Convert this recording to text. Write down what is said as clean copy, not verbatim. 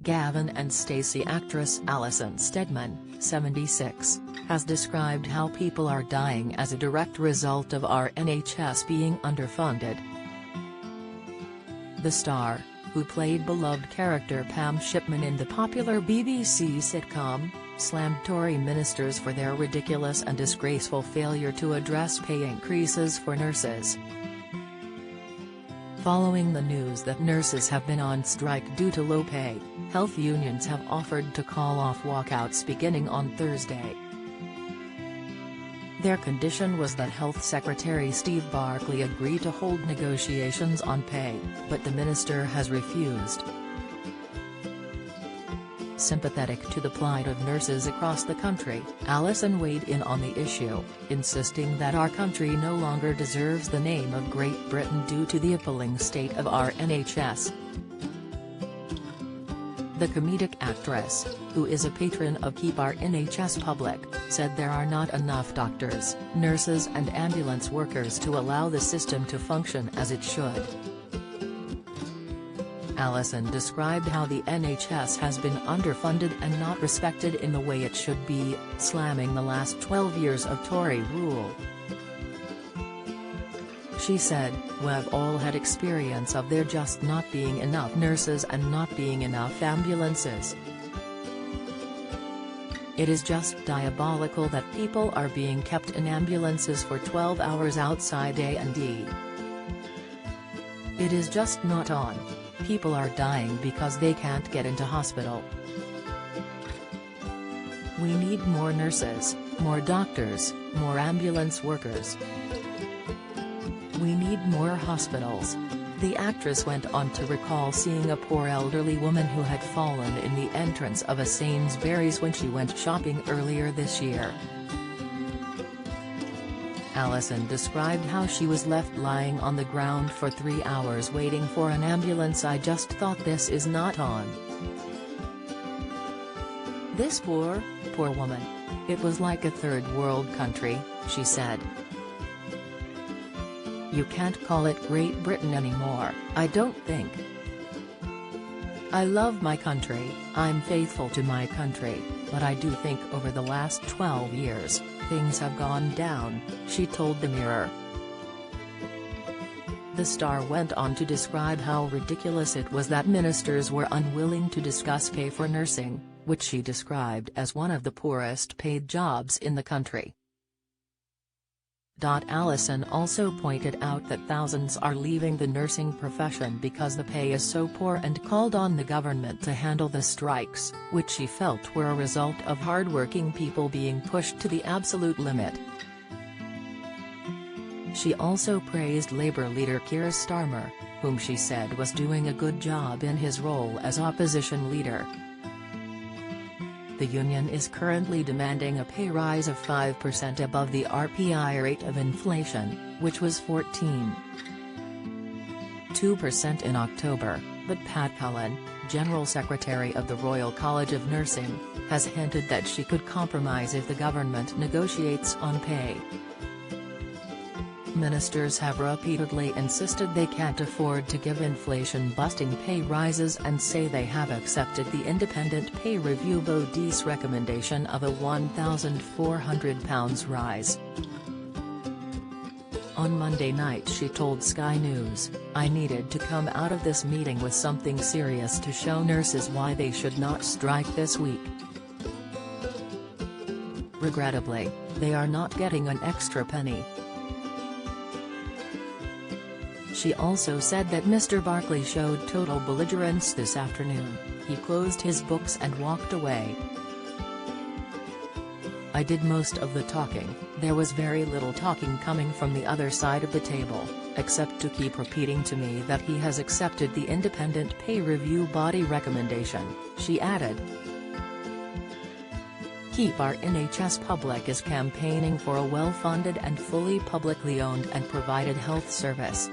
Gavin and Stacey. Actress Alison Steadman, 76, has described how people are dying as a direct result of our NHS being underfunded. The star, who played beloved character Pam Shipman in the popular BBC sitcom, slammed Tory ministers for their ridiculous and disgraceful failure to address pay increases for nurses. Following the news that nurses have been on strike due to low pay, health unions have offered to call off walkouts beginning on Thursday. Their condition was that Health Secretary Steve Barclay agree to hold negotiations on pay, but the minister has refused. Sympathetic to the plight of nurses across the country, Alison weighed in on the issue, insisting that our country no longer deserves the name of Great Britain due to the appalling state of our NHS. The comedic actress, who is a patron of Keep Our NHS Public, said there are not enough doctors, nurses and ambulance workers to allow the system to function as it should. Alison described how the NHS has been underfunded and not respected in the way it should be, slamming the last 12 years of Tory rule. She said, "We've all had experience of there just not being enough nurses and not being enough ambulances. It is just diabolical that people are being kept in ambulances for 12 hours outside A&E. It is just not on. People are dying because they can't get into hospital. We need more nurses, more doctors, more ambulance workers. We need more hospitals." The actress went on to recall seeing a poor elderly woman who had fallen in the entrance of a Sainsbury's when she went shopping earlier this year. Alison described how she was left lying on the ground for 3 hours waiting for an ambulance. "I just thought this is not on. This poor woman. It was like a third world country," she said. "You can't call it Great Britain anymore, I don't think. I love my country, I'm faithful to my country, but I do think over the last 12 years, things have gone down," she told the Mirror. The star went on to describe how ridiculous it was that ministers were unwilling to discuss pay for nursing, which she described as one of the poorest paid jobs in the country. Alison also pointed out that thousands are leaving the nursing profession because the pay is so poor and called on the government to handle the strikes, which she felt were a result of hardworking people being pushed to the absolute limit. She also praised Labour leader Keir Starmer, whom she said was doing a good job in his role as opposition leader. The union is currently demanding a pay rise of 5% above the RPI rate of inflation, which was 14.2% in October, but Pat Cullen, General Secretary of the Royal College of Nursing, has hinted that she could compromise if the government negotiates on pay. Ministers have repeatedly insisted they can't afford to give inflation-busting pay rises and say they have accepted the Independent Pay Review Body's recommendation of a £1,400 rise. On Monday night she told Sky News, "I needed to come out of this meeting with something serious to show nurses why they should not strike this week. Regrettably, they are not getting an extra penny." She also said that Mr. Barclay showed total belligerence this afternoon. "He closed his books and walked away. I did most of the talking, there was very little talking coming from the other side of the table, except to keep repeating to me that he has accepted the Independent Pay Review Body recommendation," she added. Keep Our NHS Public is campaigning for a well-funded and fully publicly owned and provided health service.